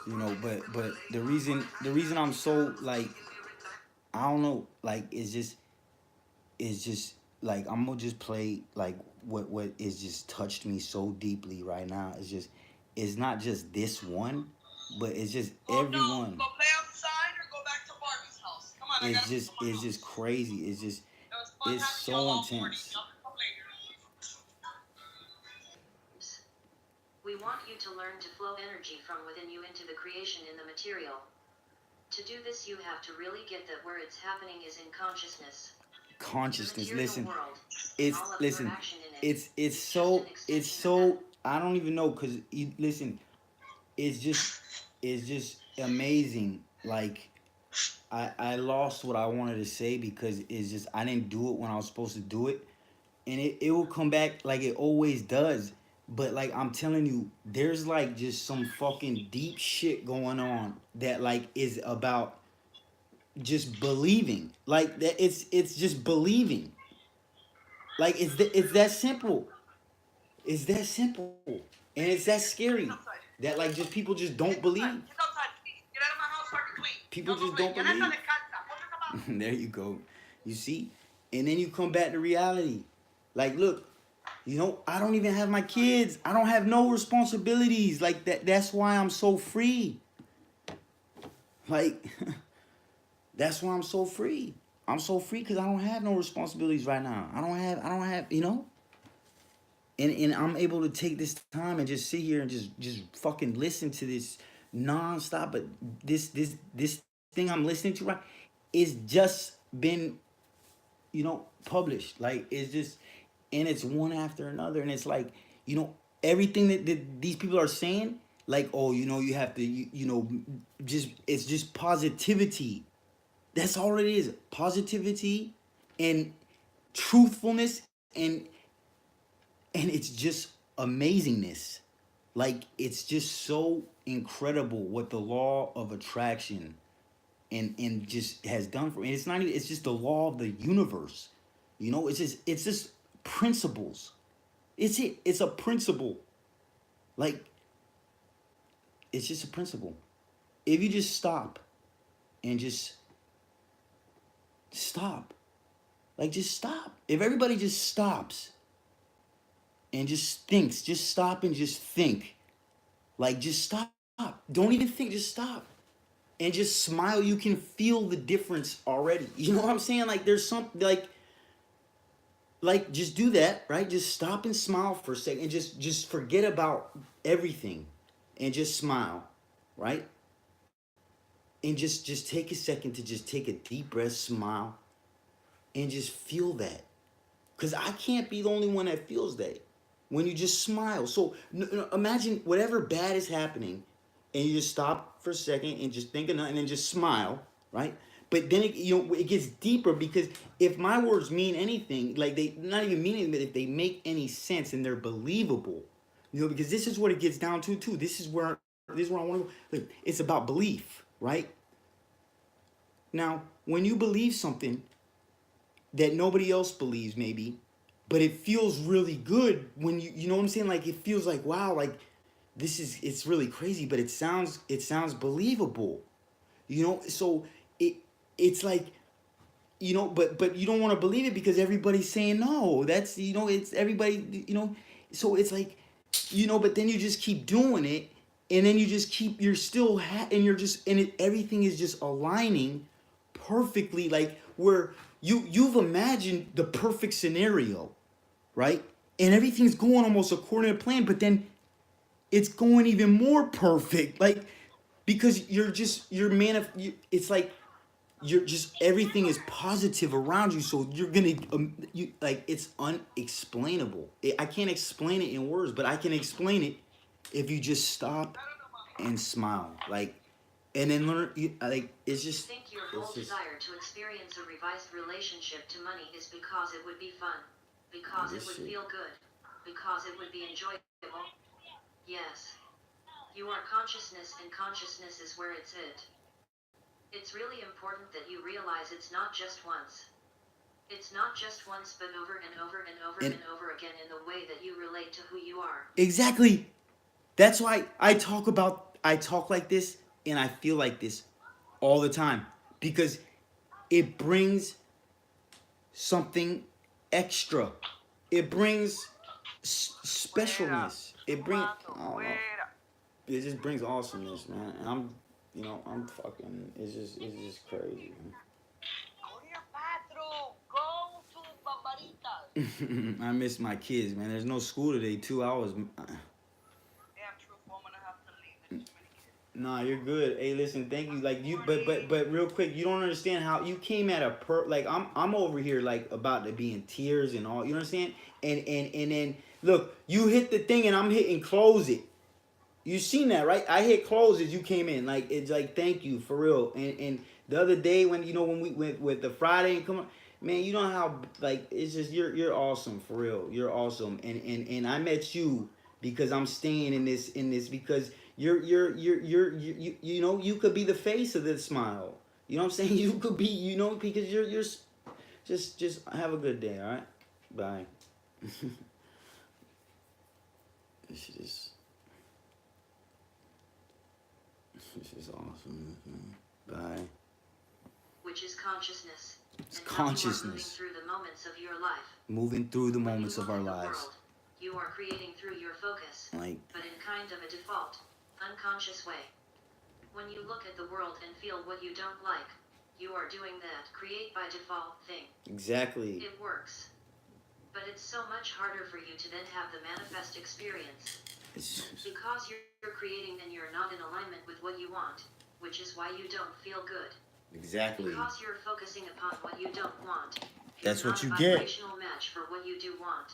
you know. But the reason I'm so like, I don't know, like it's just like I'm gonna just play like what is just touched me so deeply right now. It's not just this one, but it's just Oh no, everyone. go play outside or go back to Barbie's house. Come on, I It's gotta just put my it's just house. crazy. It was fun It's having y'all so all morning. intense. Y'all can come later. We want you to learn to flow energy from within you into the creation in the material. To do this, you have to really get that where it's happening is in consciousness. The Consciousness. material Listen, world, and it's all of your listen, action in it, it's is just an it's extension of that. so I don't even know because listen, it's just amazing. Like I lost what I wanted to say because it's just I didn't do it when I was supposed to do it, and it will come back like it always does. But like I'm telling you, there's like just some fucking deep shit going on that like is about just believing. Like that it's just believing. Like it's that simple. It's that simple. And it's that scary. Get outside. That like just people just don't Get outside. believe. Get outside, please. Get out of my house so I can clean. People Now go just play. don't Ya neta believe. le canta. Ponte esa mano. There you go. You see? And then you come back to reality. Like, look, I don't even have my kids. I don't have no responsibilities. Like that's why I'm so free. Like that's why I'm so free. I'm so free because I don't have no responsibilities right now. I don't have. And I'm able to take this time and just sit here and just fucking listen to this nonstop. But this thing I'm listening to right is just been published. Like it's just and it's one after another, and it's like everything that these people are saying. Like you have to just it's just positivity. That's all it is. Positivity and truthfulness and it's just amazingness. Like it's just so incredible what the law of attraction and just has done for me. It's not even it's just the law of the universe. It's just principles. It's a principle. Like it's just a principle. If you just stop and just stop. Like just stop. If everybody just stops and just thinks, just stop and just think. Like just stop. Don't even think, just stop. And just smile. You can feel the difference already. You know what I'm saying? Like there's something like just do that, right? Just stop and smile for a second and just forget about everything and just smile, right? And just take a second to just take a deep breath, smile, and just feel that. Because I can't be the only one that feels that when you just smile. So imagine whatever bad is happening, and you just stop for a second and just think of nothing, and then just smile, right? But then it gets deeper because if my words mean anything, like they not even mean anything, but if they make any sense and they're believable, because this is what it gets down to too. This is where I want to go. Like, it's about belief, right? Now, when you believe something, that nobody else believes maybe, but it feels really good when you know what I'm saying, like it feels like wow, like it's really crazy, but it sounds believable, so it it's like but you don't want to believe it because everybody's saying no, that's it's everybody, so it's like but then you just keep doing it, and then you just keep you're still and you're just and everything is just aligning perfectly, like where you've imagined the perfect scenario, right? And everything's going almost according to plan, but then it's going even more perfect, like because it's like you're just everything is positive around you, so you're gonna you like it's unexplainable. I can't explain it in words, but I can explain it if you just stop and smile, like, and then learn like it's You just think your whole it's just desire to experience a revised relationship to money is because it would be fun, because it this would shit. feel good, because it would be enjoyable? Yes. You are consciousness, and consciousness is where it's at. It's really important that you realize it's not just once. It's not just once, but over and over and over And and over again in the way that you relate to who you are. exactly, that's why I talk about I talk like this and I feel like this all the time because it brings something extra. It brings specialness. It brings, I don't know. It just brings awesomeness, man. And I'm, you know, I'm fucking. It's just crazy, Go to your bathroom. Go to Bambaritas. man. I miss my kids, man. There's no school today. 2 hours. Yeah, true. I'm gonna have to leave. There's too many kids. Nah, you're good. Hey, listen, thank you. Like you, but real quick, you don't understand how you came at a like I'm over here like about to be in tears and all. You understand? And then look, you hit the thing and I'm hitting close it. You seen that, right? I hit close as you came in. Like it's like thank you for real. And the other day when you know when we went with the Friday and come on, man, you know how like it's just you're awesome for real. You're awesome. And I met you because I'm staying in this because you know you could be the face of this smile. You know what I'm saying? You could be because you're just have a good day. All right, bye. This is awesome. Bye. Which is consciousness. It's and how you are moving consciousness. through the moments of your life. Moving through the When you moments of look our at the lives. world, you are creating through your focus, Like but in kind of a default, unconscious way. When you look at the world and feel what you don't like, you are doing that create by default thing. exactly. It works. But it's so much harder for you to then have the manifest experience. It's, Because you're creating and you're not in alignment with what you want, which is why you don't feel good. exactly. Because you're focusing upon what you don't want. That's it's what not you a get. vibrational match for what you do want.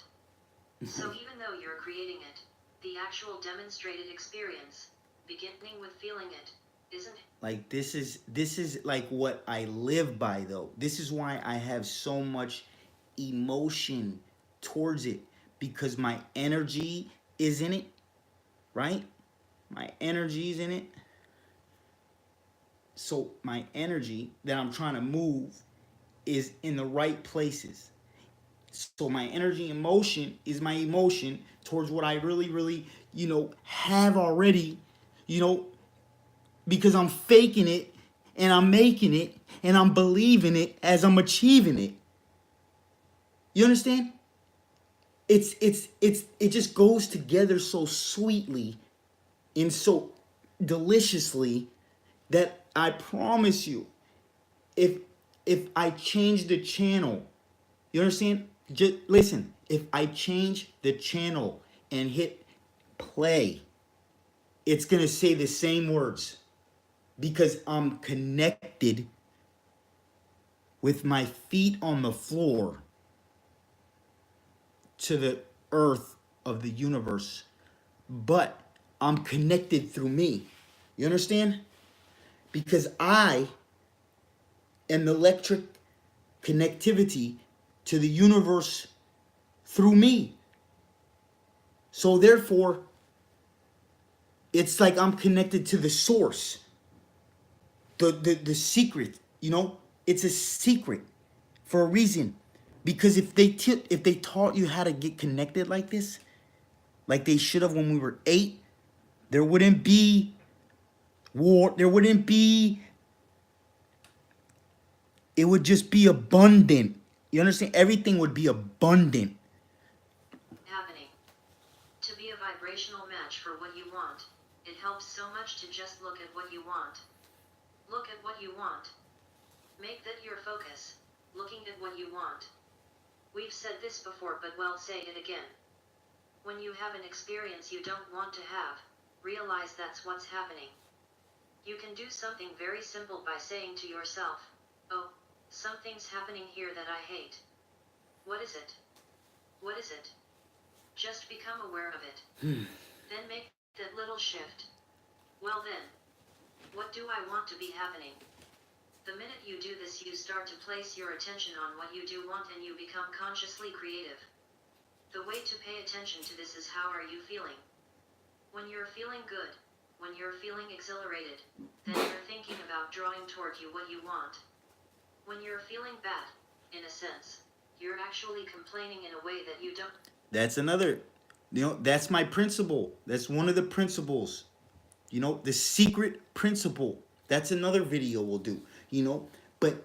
So even though you're creating it, the actual demonstrated experience, beginning with feeling it, isn't it? Like this is like what I live by though. This is why I have so much emotion towards it because my energy is in it, right? My energy is in it. So my energy that I'm trying to move is in the right places. So my energy emotion is my emotion towards what I really, have already, you know, because I'm faking it and I'm making it and I'm believing it as I'm achieving it. You understand? It just goes together so sweetly and so deliciously that I promise you, if I change the channel, you understand? Just listen, if I change the channel and hit play, it's gonna say the same words because I'm connected with my feet on the floor to the earth of the universe, but I'm connected through me. You understand? Because I am the electric connectivity to the universe through me. So therefore, it's like I'm connected to the source. The secret, it's a secret for a reason. Because if they taught you how to get connected like this, like they should have when we were 8, there wouldn't be war, there wouldn't be, it would just be abundant. You understand? Everything would be abundant. Happening. To be a vibrational match for what you want, it helps so much to just look at what you want. Look at what you want. Make that your focus, looking at what you want. We've said this before, but well, say it again. When you have an experience you don't want to have, realize that's what's happening. You can do something very simple by saying to yourself, oh, something's happening here that I hate. What is it? What is it? Just become aware of it. Then make that little shift. Well then, what do I want to be happening? The minute you do this, you start to place your attention on what you do want and you become consciously creative. The way to pay attention to this is how are you feeling? When you're feeling good, when you're feeling exhilarated, then you're thinking about drawing toward you what you want. When you're feeling bad, in a sense, you're actually complaining in a way that you don't. That's another, that's my principle. That's one of the principles. You know, the secret principle. That's another video we'll do. You know, but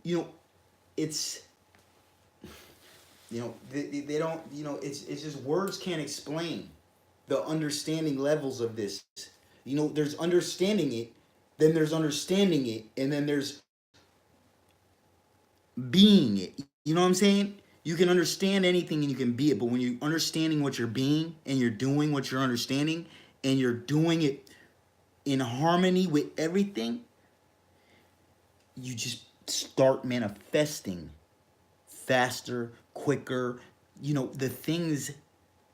you know, it's they don't. You know, it's just words can't explain the understanding levels of this. You know, there's understanding it, then there's understanding it, and then there's being it. You know what I'm saying? You can understand anything and you can be it, but when you're understanding what you're being and you're doing what you're understanding and you're doing it in harmony with everything, you just start manifesting faster, quicker, you know, the things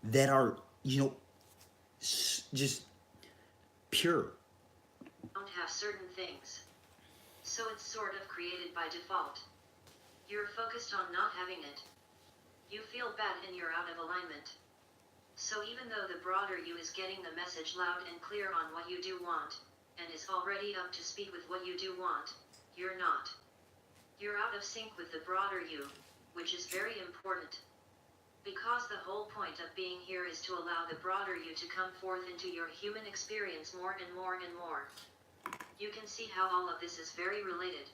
that are, you know, just pure. Don't have certain things. So it's sort of created by default. You're focused on not having it. You feel bad and you're out of alignment. So even though the broader you is getting the message loud and clear on what you do want, and is already up to speed with what you do want, you're not. You're out of sync with the broader you, which is very important. Because the whole point of being here is to allow the broader you to come forth into your human experience more and more and more. You can see how all of this is very related.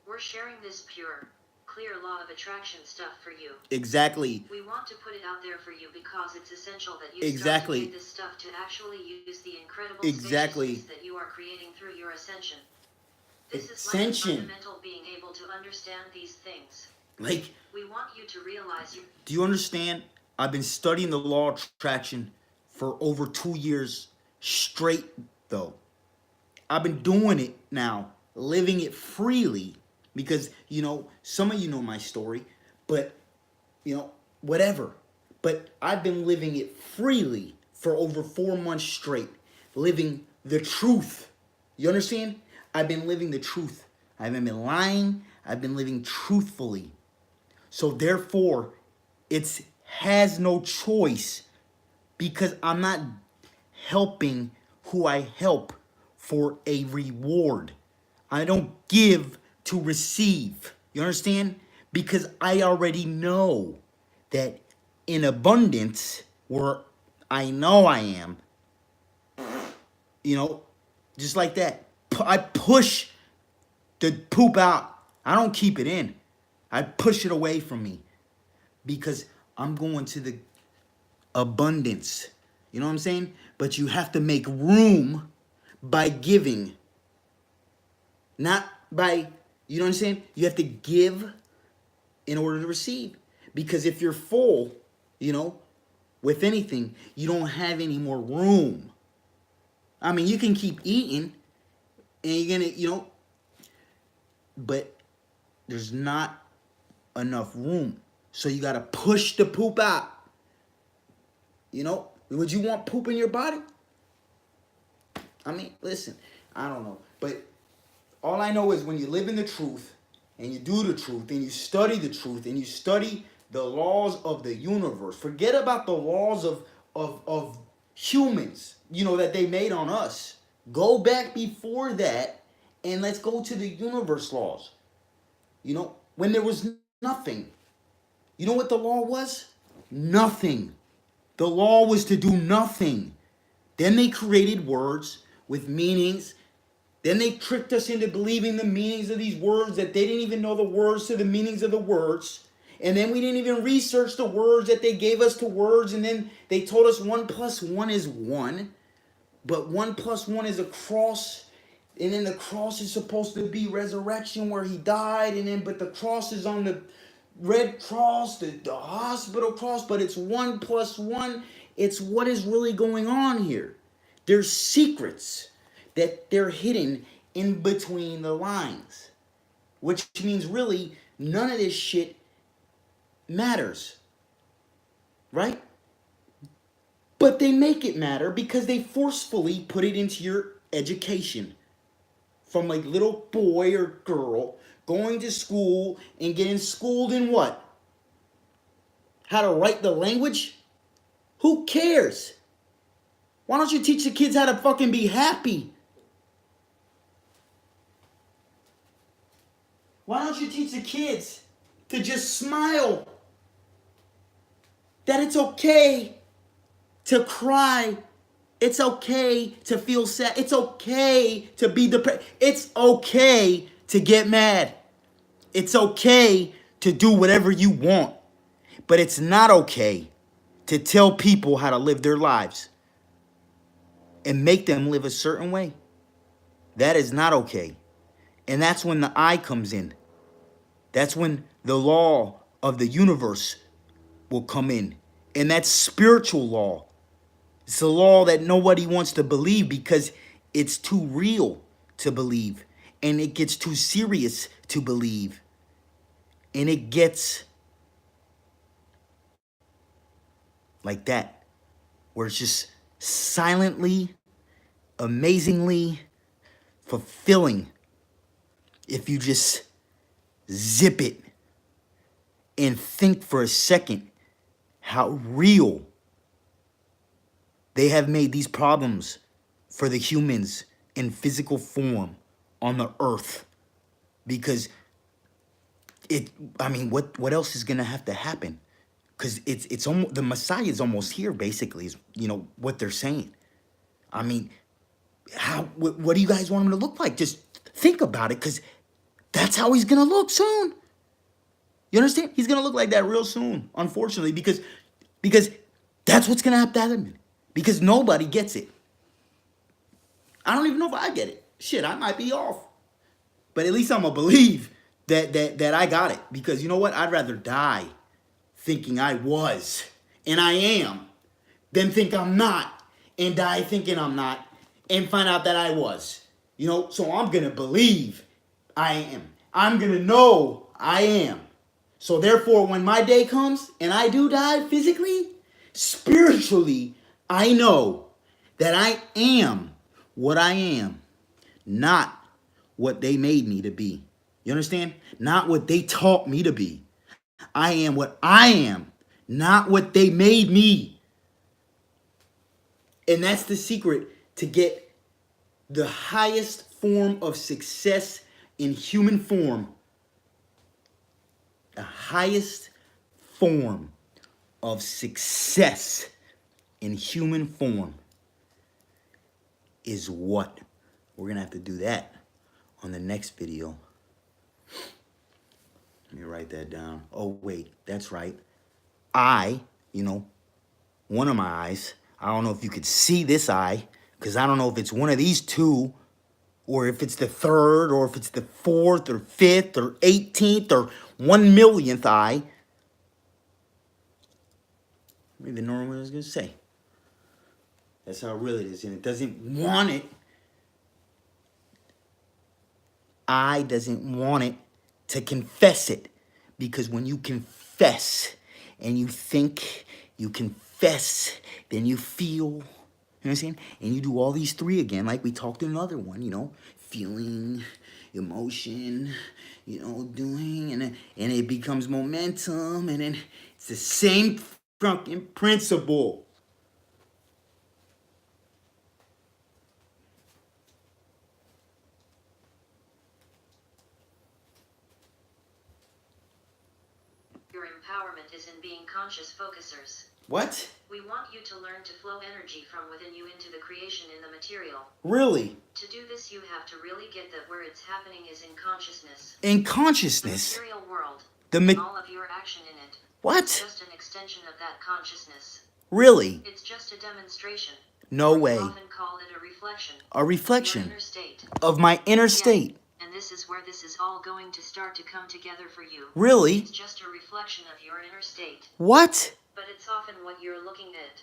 We're sharing this pure, clear law of attraction stuff for you. Exactly. We want to put it out there for you because it's essential that you Exactly. start to do this stuff to actually use the incredible Exactly. spaciousness that you are creating through your ascension. This Ascension. is like fundamental being able to understand these things. Like, we want you to realize you. Do you understand? I've been studying the law of attraction for over 2 years straight, though. I've been doing it now, living it freely, because, you know, some of you know my story, but, you know, whatever. But I've been living it freely for over 4 months straight, living the truth. You understand? I've been living the truth. I haven't been lying. I've been living truthfully. So therefore, it has no choice, because I'm not helping who I help for a reward. I don't give to receive. You understand? Because I already know that in abundance, where I know I am, you know, just like that. I push the poop out. I don't keep it in. I push it away from me, because I'm going to the abundance. You know what I'm saying? But you have to make room by giving. Not by, you know what I'm saying? You have to give in order to receive. Because if you're full, you know, with anything, you don't have any more room. I mean, you can keep eating and you're going to, you know, but there's not enough room. So you got to push the poop out. You know, would you want poop in your body? I mean, listen, I don't know. But all I know is when you live in the truth and you do the truth and you study the truth and you study the laws of the universe, forget about the laws of humans, you know, that they made on us. Go back before that and let's go to the universe laws. You know, when there was nothing. You know what the law was? Nothing. The law was to do nothing. Then they created words with meanings. Then they tricked us into believing the meanings of these words that they didn't even know the words to the meanings of the words. And then we didn't even research the words that they gave us to words. And then they told us 1 + 1 is 1. But 1 + 1 is a cross. And then the cross is supposed to be resurrection where he died. And then, but the cross is on the Red Cross, the hospital cross, but it's 1 + 1. It's what is really going on here. There's secrets that they're hidden in between the lines, which means really none of this shit matters, right? But they make it matter because they forcefully put it into your education. From like little boy or girl going to school and getting schooled in what? How to write the language? Who cares? Why don't you teach the kids how to fucking be happy? Why don't you teach the kids to just smile? That it's okay to cry It's okay to feel sad. It's okay to be depressed. It's okay to get mad. It's okay to do whatever you want. But it's not okay to tell people how to live their lives and make them live a certain way. That is not okay. And that's when the I comes in. That's when the law of the universe will come in. And that's spiritual law. It's a law that nobody wants to believe because it's too real to believe. And it gets too serious to believe. And it gets like that, where it's just silently, amazingly fulfilling if you just zip it and think for a second how real they have made these problems for the humans in physical form on the earth. Because what else is gonna have to happen? Because it's almost, the Messiah is almost here, basically, is what they're saying. I mean, what do you guys want him to look like? Just think about it, because that's how he's gonna look soon. You understand? He's gonna look like that real soon, unfortunately, because that's what's gonna have to happen. Because nobody gets it. I don't even know if I get it. Shit, I might be off. But at least I'm gonna believe that I got it. Because you know what? I'd rather die thinking I was and I am than think I'm not and die thinking I'm not and find out that I was. So I'm gonna believe I am. I'm gonna know I am. So therefore, when my day comes and I do die physically, spiritually, I know that I am what I am, not what they made me to be. You understand? Not what they taught me to be. I am what I am, not what they made me. And that's the secret to get the highest form of success in human form. The highest form of success in human form is what? We're going to have to do that on the next video. Let me write that down. Oh, wait, that's right. One of my eyes, I don't know if you could see this eye, because I don't know if it's one of these two, or if it's the third, or if it's the fourth, or fifth, or 18th, or 1,000,000th eye. Maybe the normal I was going to say. That's how real it is, and it doesn't want it. I doesn't want it to confess it. Because when you confess and you think, you confess, then you feel, you know what I'm saying? And you do all these three again, like we talked in another one, feeling, emotion, doing, and it becomes momentum, and then it's the same fucking principle. Your empowerment is in being conscious focusers. What? We want you to learn to flow energy from within you into the creation in the material. Really? To do this, you have to really get that where it's happening is in consciousness. In consciousness? The material world. All of your action in it. What? It's just an extension of that consciousness. Really? It's just a demonstration. No way. We often call it a reflection. A reflection? Your inner state. Of my inner state? And this is where this is all going to start to come together for you. Really? It's just a reflection of your inner state. What? But it's often what you're looking at.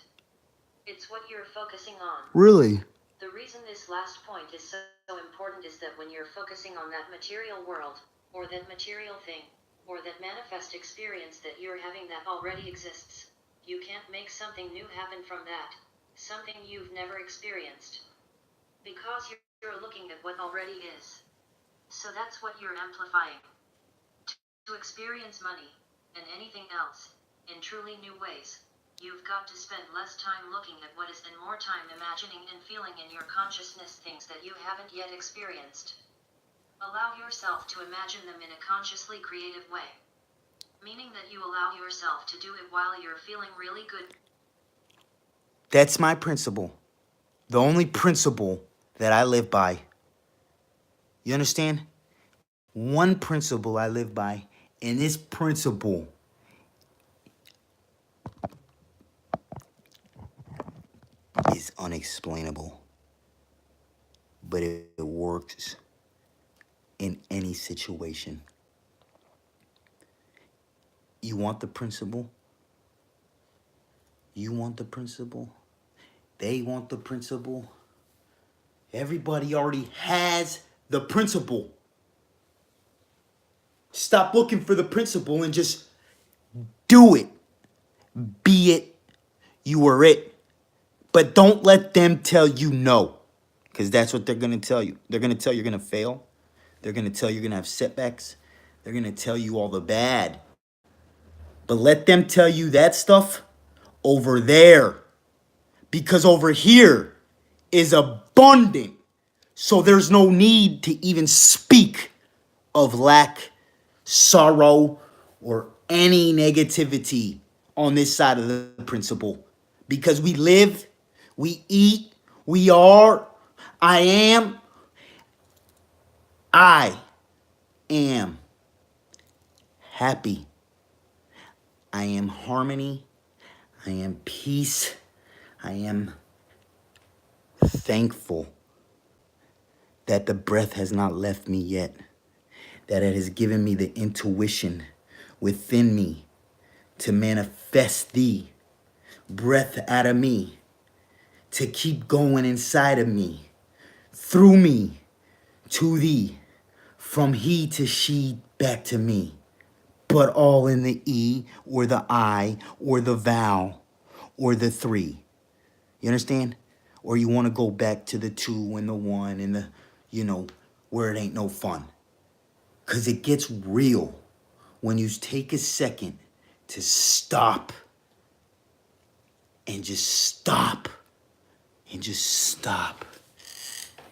It's what you're focusing on. Really? The reason this last point is so important is that when you're focusing on that material world, or that material thing, or that manifest experience that you're having that already exists, you can't make something new happen from that, something you've never experienced. Because you're looking at what already is. So that's what you're amplifying. To experience money, and anything else, in truly new ways, you've got to spend less time looking at what is and more time imagining and feeling in your consciousness things that you haven't yet experienced. Allow yourself to imagine them in a consciously creative way. Meaning that you allow yourself to do it while you're feeling really good. That's my principle. The only principle that I live by, you understand? One principle I live by, and this principle is unexplainable, but it works in any situation. You want the principle? You want the principle? They want the principle? Everybody already has the principle. Stop looking for the principle and just do it. Be it. You are it. But don't let them tell you no. Because that's what they're going to tell you. They're going to tell you you're going to fail. They're going to tell you you're going to have setbacks. They're going to tell you all the bad. But let them tell you that stuff over there. Because over here is abundant. So there's no need to even speak of lack, sorrow, or any negativity on this side of the principle. Because we live, we eat, we are, I am happy. I am harmony. I am peace. I am thankful that the breath has not left me yet, that it has given me the intuition within me to manifest thee, breath out of me, to keep going inside of me, through me, to thee, from he to she, back to me, but all in the E or the I or the vowel or the three. You understand? Or you want to go back to the 2 and the 1 and the, where it ain't no fun. Because it gets real when you take a second to stop and just stop and just stop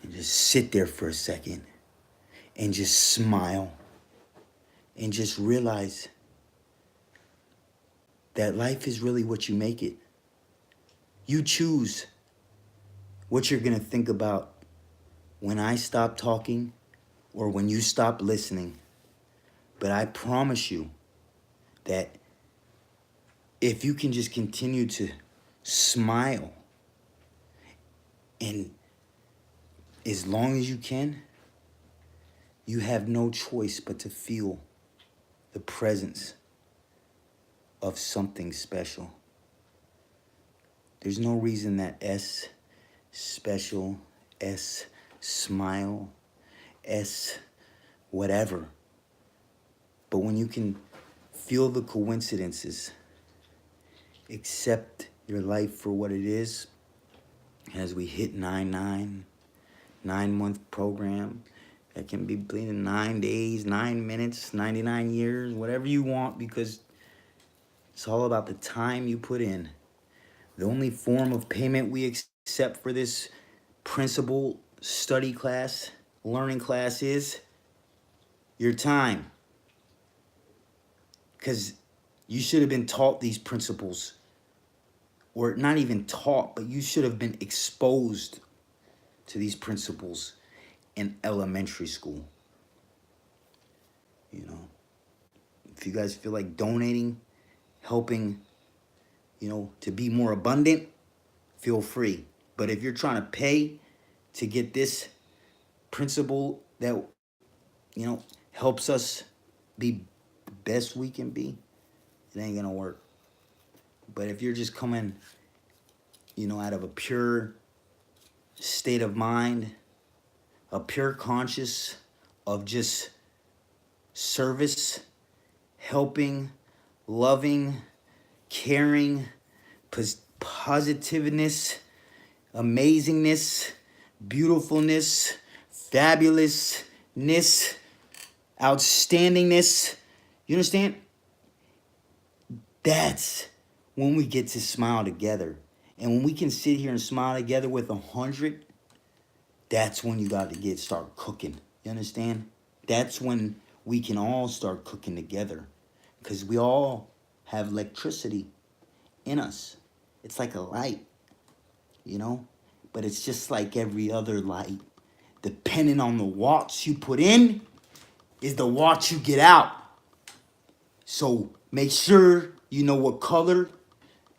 and just sit there for a second and just smile and just realize that life is really what you make it. You choose what you're going to think about when I stop talking or when you stop listening. But I promise you that if you can just continue to smile, and as long as you can, you have no choice but to feel the presence of something special. There's no reason that S special, S smile, S whatever. But when you can feel the coincidences, accept your life for what it is, as we hit 9-9, 9-month program that can be between 9 days, 9 minutes, 99 years, whatever you want, because it's all about the time you put in. The only form of payment we accept for this principal study class, learning class, is your time. Because you should have been taught these principles, or not even taught, but you should have been exposed to these principles in elementary school. If you guys feel like donating, helping, to be more abundant, feel free. But if you're trying to pay to get this principle that, helps us be the best we can be, it ain't gonna work. But if you're just coming, out of a pure state of mind, a pure conscious of just service, helping, loving, caring, positiveness, amazingness, beautifulness, fabulousness, outstandingness. You understand? That's when we get to smile together. And when we can sit here and smile together with 100, that's when you got to start cooking. You understand? That's when we can all start cooking together. Because we all have electricity in us. It's like a light, But it's just like every other light. Depending on the watts you put in, is the watts you get out. So make sure you know what color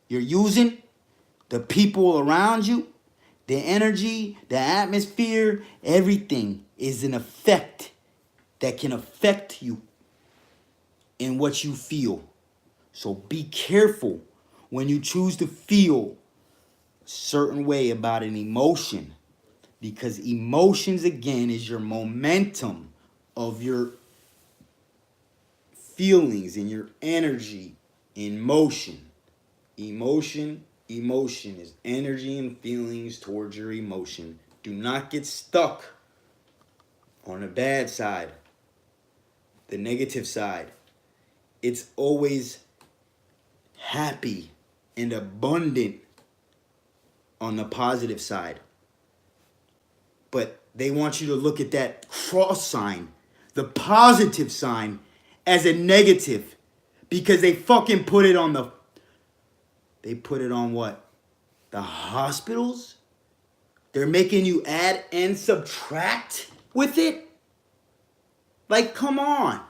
you're using, the people around you, the energy, the atmosphere, everything is an effect that can affect you in what you feel. So be careful when you choose to feel a certain way about an emotion, because emotions, again, is your momentum of your feelings and your energy in motion. Emotion is energy and feelings towards your emotion. Do not get stuck on the bad side, the negative side. It's always happy and abundant on the positive side. But they want you to look at that cross sign, the positive sign, as a negative, because they fucking put it on they put it on what? The hospitals? They're making you add and subtract with it? Like, come on.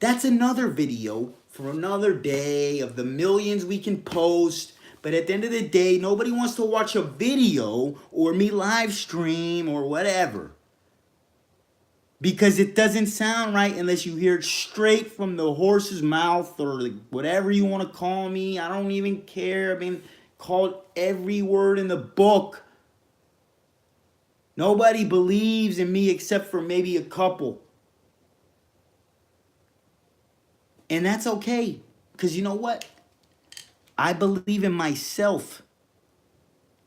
That's another video for another day of the millions we can post. But at the end of the day, nobody wants to watch a video or me live stream or whatever. Because it doesn't sound right unless you hear it straight from the horse's mouth, or whatever you want to call me. I don't even care. I mean, called every word in the book. Nobody believes in me except for maybe a couple. And that's okay. Because you know what? I believe in myself.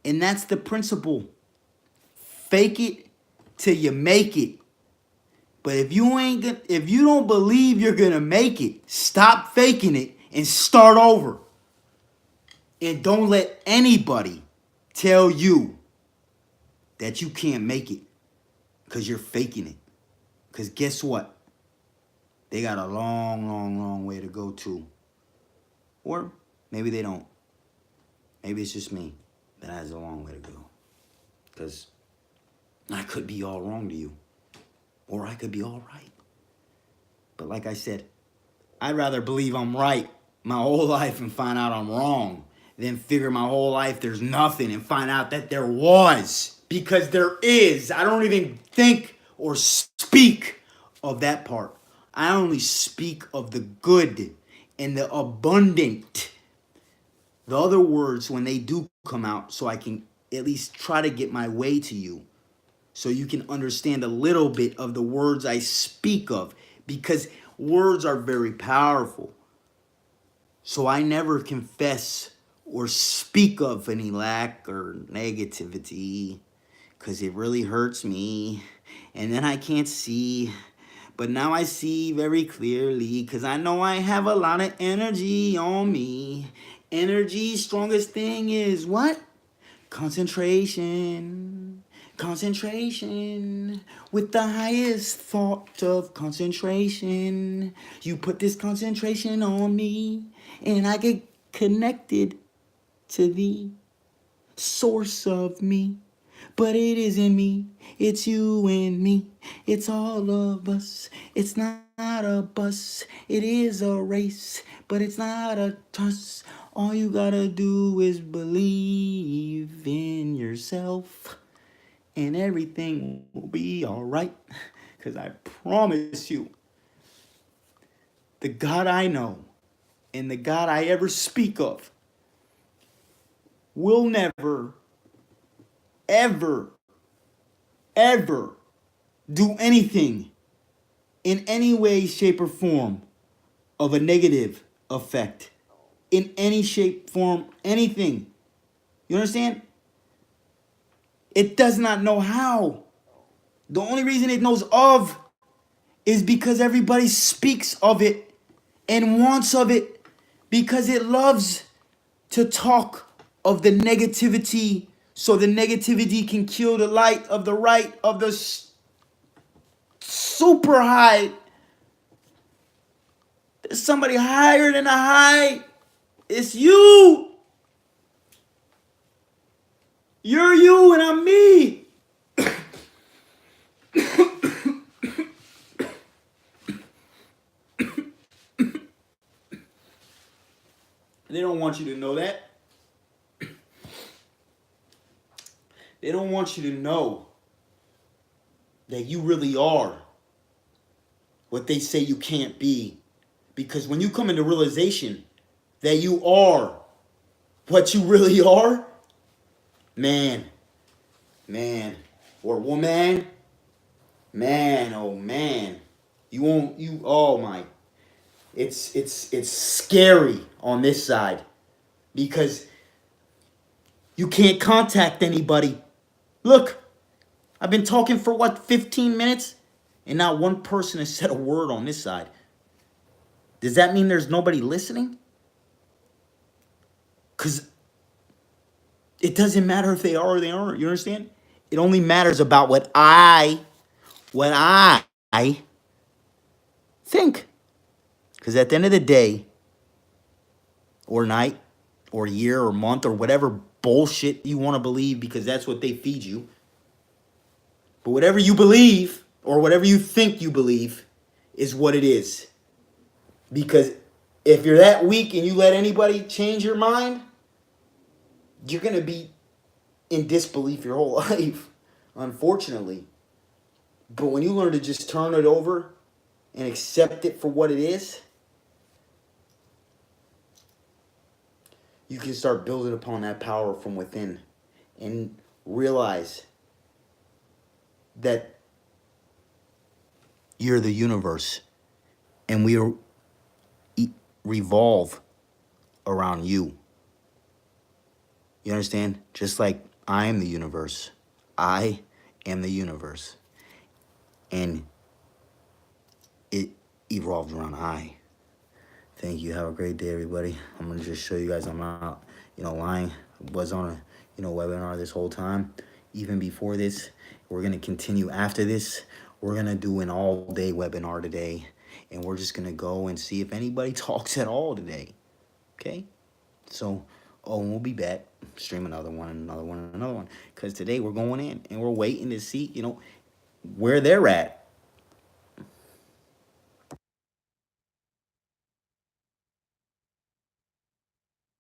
And that's the principle. Fake it till you make it. But if you don't believe you're gonna make it, stop faking it and start over. And don't let anybody tell you that you can't make it because you're faking it. Because guess what? They got a long, long, long way to go too. Or maybe they don't. Maybe it's just me that has a long way to go. Because I could be all wrong to you. Or I could be all right. But like I said, I'd rather believe I'm right my whole life and find out I'm wrong than figure my whole life there's nothing and find out that there was. Because there is. I don't even think or speak of that part. I only speak of the good and the abundant. The other words, when they do come out, so I can at least try to get my way to you, so you can understand a little bit of the words I speak of, because words are very powerful. So I never confess or speak of any lack or negativity, because it really hurts me, and then I can't see. But now I see very clearly, because I know I have a lot of energy on me. Energy, strongest thing is what? Concentration. Concentration. With the highest thought of concentration. You put this concentration on me, and I get connected to the source of me. But it isn't me, it's you and me. It's all of us. It's not a bus, it is a race, but it's not a toss. All you gotta do is believe in yourself, and everything will be alright. Because I promise you, the God I know and the God I ever speak of will never, ever, ever do anything in any way, shape, or form of a negative effect. In any shape, form, anything. You understand? It does not know how. The only reason it knows of is because everybody speaks of it and wants of it, because it loves to talk of the negativity, so the negativity can kill the light of the right of the super high. There's somebody higher than a high. It's you. You're you and I'm me. They don't want you to know that. They don't want you to know that you really are what they say you can't be. Because when you come into realization that you are what you really are, man, or woman, man, oh man, oh my, it's scary on this side because you can't contact anybody. Look, I've been talking for what, 15 minutes? And not one person has said a word on this side. Does that mean there's nobody listening? Because it doesn't matter if they are or they aren't. You understand? It only matters about what I think. Because at the end of the day, or night, or year, or month, or whatever bullshit you want to believe, because that's what they feed you. But whatever you believe, or whatever you think you believe, is what it is. Because if you're that weak and you let anybody change your mind, you're going to be in disbelief your whole life, unfortunately. But when you learn to just turn it over and accept it for what it is, you can start building upon that power from within and realize that you're the universe and we revolve around you. You understand? Just like I am the universe. I am the universe. And it evolved around I. Thank you. Have a great day, everybody. I'm going to just show you guys I'm not, lying. I was on a, webinar this whole time. Even before this, we're going to continue after this. We're going to do an all-day webinar today. And we're just going to go and see if anybody talks at all today. Okay? So, and we'll be back. Stream another one, another one, another one. Because today we're going in and we're waiting to see, where they're at.